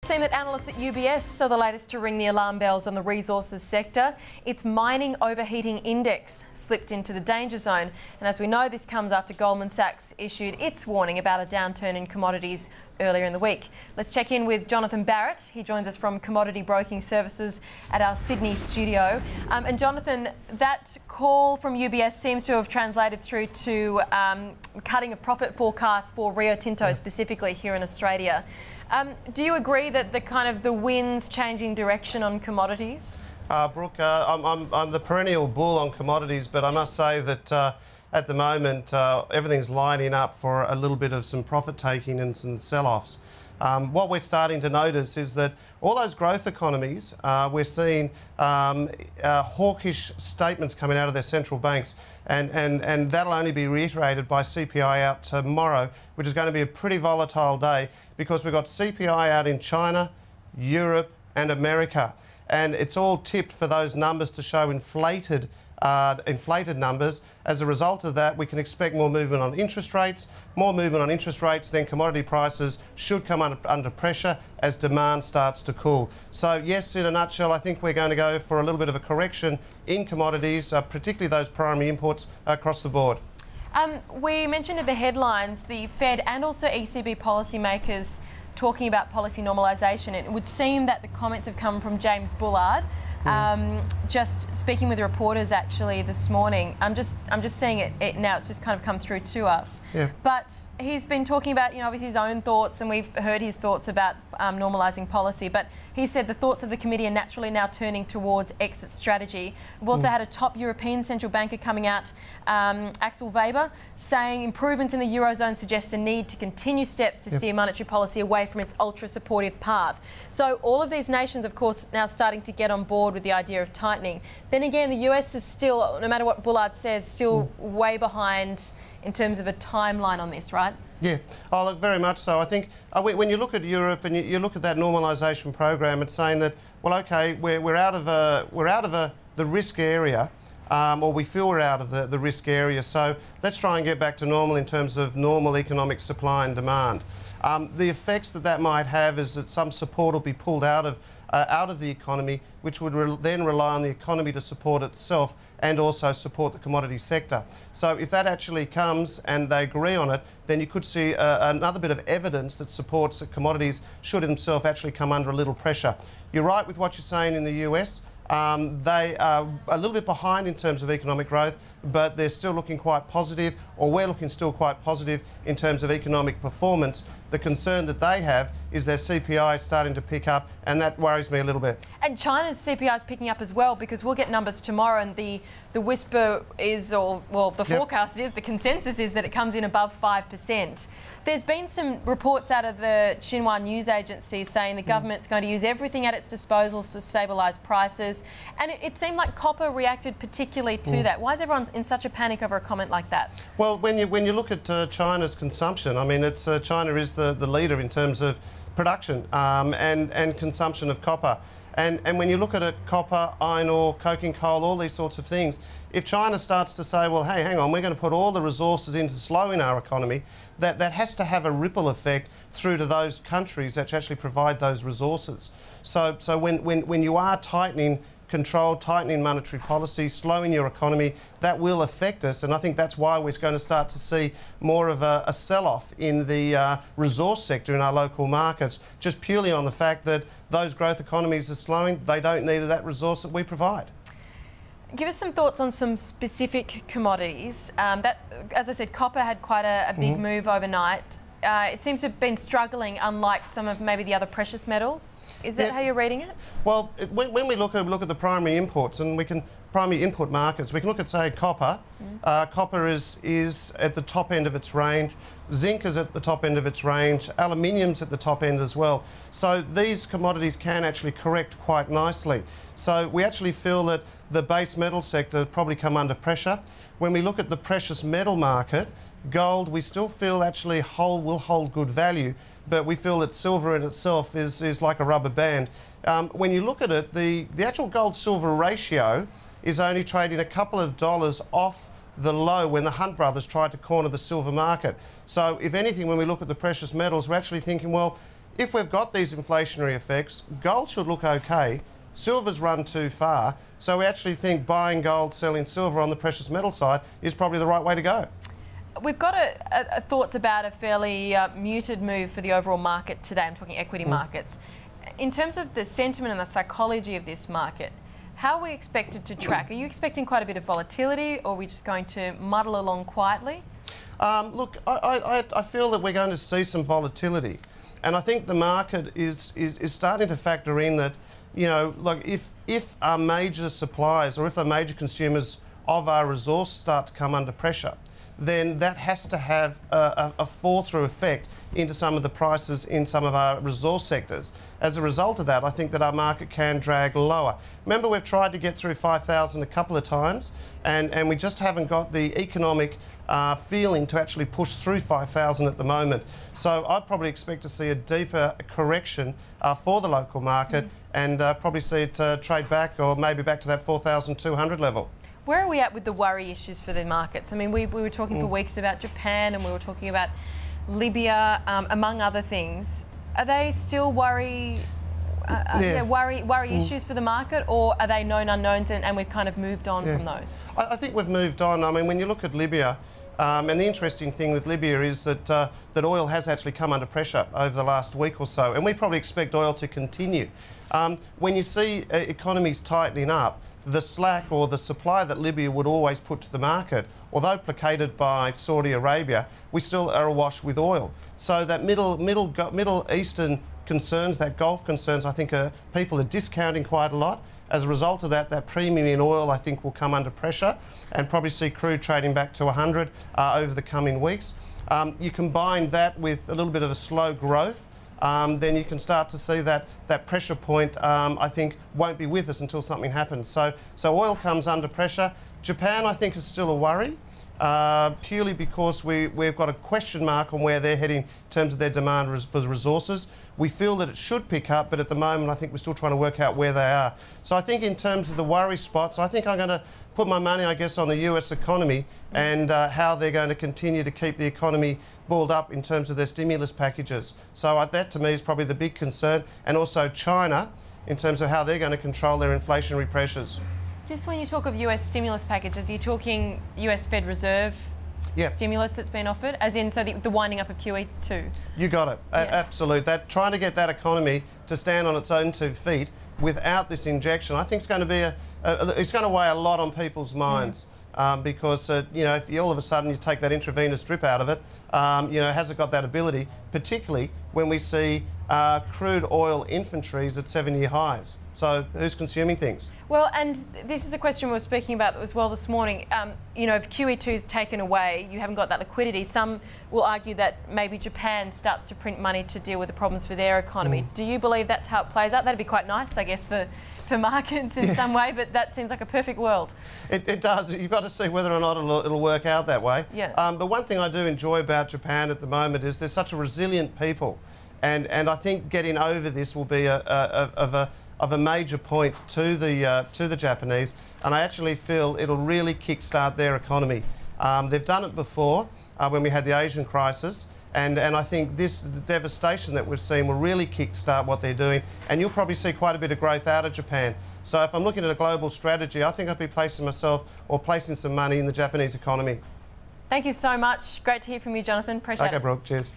seem that analysts at UBS are the latest to ring the alarm bells on the resources sector. Its mining overheating index slipped into the danger zone. And as we know, this comes after Goldman Sachs issued its warning about a downturn in commodities earlier in the week. Let's check in with Jonathan Barrett. He joins us from Commodity Broking Services at our Sydney studio. And Jonathan, that call from UBS seems to have translated through to cutting of profit forecasts for Rio Tinto specifically here in Australia. Do you agree that the wind's changing direction on commodities? Brooke, I'm the perennial bull on commodities, but I must say that at the moment everything's lining up for a little bit of some profit taking and some sell-offs. What we're starting to notice is that all those growth economies, we're seeing hawkish statements coming out of their central banks, and that'll only be reiterated by CPI out tomorrow, which is going to be a pretty volatile day because we've got CPI out in China, Europe and America, and it's all tipped for those numbers to show inflated numbers. As a result of that, we can expect more movement on interest rates. More movement on interest rates, then commodity prices should come under pressure as demand starts to cool. So yes, in a nutshell, I think we're going to go for a little bit of a correction in commodities, particularly those primary imports across the board. We mentioned in the headlines the Fed and also ECB policymakers talking about policy normalisation. It would seem that the comments have come from James Bullard. Just speaking with reporters actually this morning, I'm just seeing it now. It's just kind of come through to us. Yeah. But he's been talking about, obviously his own thoughts, and we've heard his thoughts about normalising policy. But he said the thoughts of the committee are naturally now turning towards exit strategy. We've also had a top European central banker coming out, Axel Weber, saying improvements in the Eurozone suggest a need to continue steps to steer monetary policy away from its ultra-supportive path. So all of these nations, of course, now starting to get on board with the idea of tightening. Then again, the US is still, no matter what Bullard says, still way behind in terms of a timeline on this, right? Yeah, look, very much so. I think when you look at Europe and you look at that normalisation program, it's saying that, well, okay, we're out of the risk area, or we feel we're out of the risk area. So let's try and get back to normal in terms of normal economic supply and demand. The effects that might have is that some support will be pulled out of the economy, which would then rely on the economy to support itself and also support the commodity sector. So if that actually comes and they agree on it, then you could see another bit of evidence that supports that commodities should themselves actually come under a little pressure. You're right with what you're saying in the US. They are a little bit behind in terms of economic growth, but they're still looking quite positive, or we're looking still quite positive in terms of economic performance. The concern that they have is their CPI starting to pick up, and that worries me a little bit. And China's CPI is picking up as well, because we'll get numbers tomorrow, and the whisper is, or well, the forecast is, the consensus is that it comes in above 5%. There's been some reports out of the Xinhua news agency saying the government's going to use everything at its disposals to stabilise prices, and it seemed like copper reacted particularly to that. Why is everyone in such a panic over a comment like that? Well, when you look at China's consumption, I mean, China is the leader in terms of production and consumption of copper. And when you look at it, copper, iron ore, coking coal, all these sorts of things, if China starts to say, well, hey, hang on, we're going to put all the resources into slowing our economy, that has to have a ripple effect through to those countries that actually provide those resources. So when you are tightening tightening monetary policy, slowing your economy, that will affect us, and I think that's why we're going to start to see more of a sell-off in the resource sector in our local markets, just purely on the fact that those growth economies are slowing. They don't need that resource that we provide. Give us some thoughts on some specific commodities. As I said, copper had quite a big move overnight. It seems to have been struggling, unlike some of maybe the other precious metals. Is that how you're reading it? Well, when we look at the primary imports, and primary input markets, we can look at, say, copper. Copper is at the top end of its range. Zinc is at the top end of its range. Aluminium's at the top end as well. So these commodities can actually correct quite nicely. So we actually feel that the base metal sector probably come under pressure. When we look at the precious metal market, gold, we still feel actually will hold good value, but we feel that silver in itself is like a rubber band. When you look at it, the actual gold-silver ratio is only trading a couple of dollars off the low when the Hunt brothers tried to corner the silver market. So if anything, when we look at the precious metals, we're actually thinking, well, if we've got these inflationary effects, gold should look okay. Silver's run too far, so we actually think buying gold, selling silver on the precious metal side is probably the right way to go. We've got thoughts about a fairly muted move for the overall market today. I'm talking equity markets. In terms of the sentiment and the psychology of this market, how are we expected to track? Are you expecting quite a bit of volatility, or are we just going to muddle along quietly? Look, I feel that we're going to see some volatility, and I think the market is starting to factor in that, you know, like if our major suppliers or if the major consumers of our resource start to come under pressure, then that has to have a fall-through effect into some of the prices in some of our resource sectors. As a result of that, I think that our market can drag lower. Remember, we've tried to get through 5,000 a couple of times, and we just haven't got the economic feeling to actually push through 5,000 at the moment. So I'd probably expect to see a deeper correction for the local market and probably see it trade back, or maybe back to that 4,200 level. Where are we at with the worry issues for the markets? I mean, we were talking for weeks about Japan, and we were talking about Libya, among other things. Are they still worry issues for the market, or are they known unknowns and we've kind of moved on from those? I think we've moved on. I mean, when you look at Libya, and the interesting thing with Libya is that that oil has actually come under pressure over the last week or so, and we probably expect oil to continue. When you see economies tightening up, the slack or the supply that Libya would always put to the market, although placated by Saudi Arabia, we still are awash with oil. So that Middle Eastern concerns, that Gulf concerns, I think people are discounting quite a lot. As a result of that, that premium in oil, I think, will come under pressure and probably see crude trading back to 100 over the coming weeks. You combine that with a little bit of a slow growth, then you can start to see that pressure point, I think, won't be with us until something happens. So oil comes under pressure. Japan, I think, is still a worry, purely because we've got a question mark on where they're heading in terms of their demand for resources. We feel that it should pick up, but at the moment I think we're still trying to work out where they are. So I think in terms of the worry spots, I think I'm going to put my money, I guess, on the US economy and how they're going to continue to keep the economy bulled up in terms of their stimulus packages. So that to me is probably the big concern, and also China in terms of how they're going to control their inflationary pressures. Just when you talk of US stimulus packages, you're talking US Fed Reserve stimulus that's been offered, as in the winding up of QE2? You got it, absolutely. Trying to get that economy to stand on its own 2 feet without this injection, I think it's going to be it's going to weigh a lot on people's minds. Because, you know, if all of a sudden you take that intravenous drip out of it, you know, has it got that ability, particularly when we see crude oil inventories at 7-year highs. So who's consuming things? Well, and this is a question we were speaking about as well this morning. You know, if QE2 is taken away, you haven't got that liquidity. Some will argue that maybe Japan starts to print money to deal with the problems for their economy. Do you believe that's how it plays out? That'd be quite nice, I guess, for markets in some way, but that seems like a perfect world. It does. You've got to see whether or not it'll work out that way. The one thing I do enjoy about Japan at the moment is they're such a resilient people, and I think getting over this will be of a major point to the Japanese, and I actually feel it'll really kickstart their economy. They've done it before when we had the Asian crisis. And I think the devastation that we've seen will really kickstart what they're doing, and you'll probably see quite a bit of growth out of Japan. So if I'm looking at a global strategy, I think I'd be placing some money in the Japanese economy. Thank you so much. Great to hear from you, Jonathan. Appreciate it. Okay, Brooke. Cheers.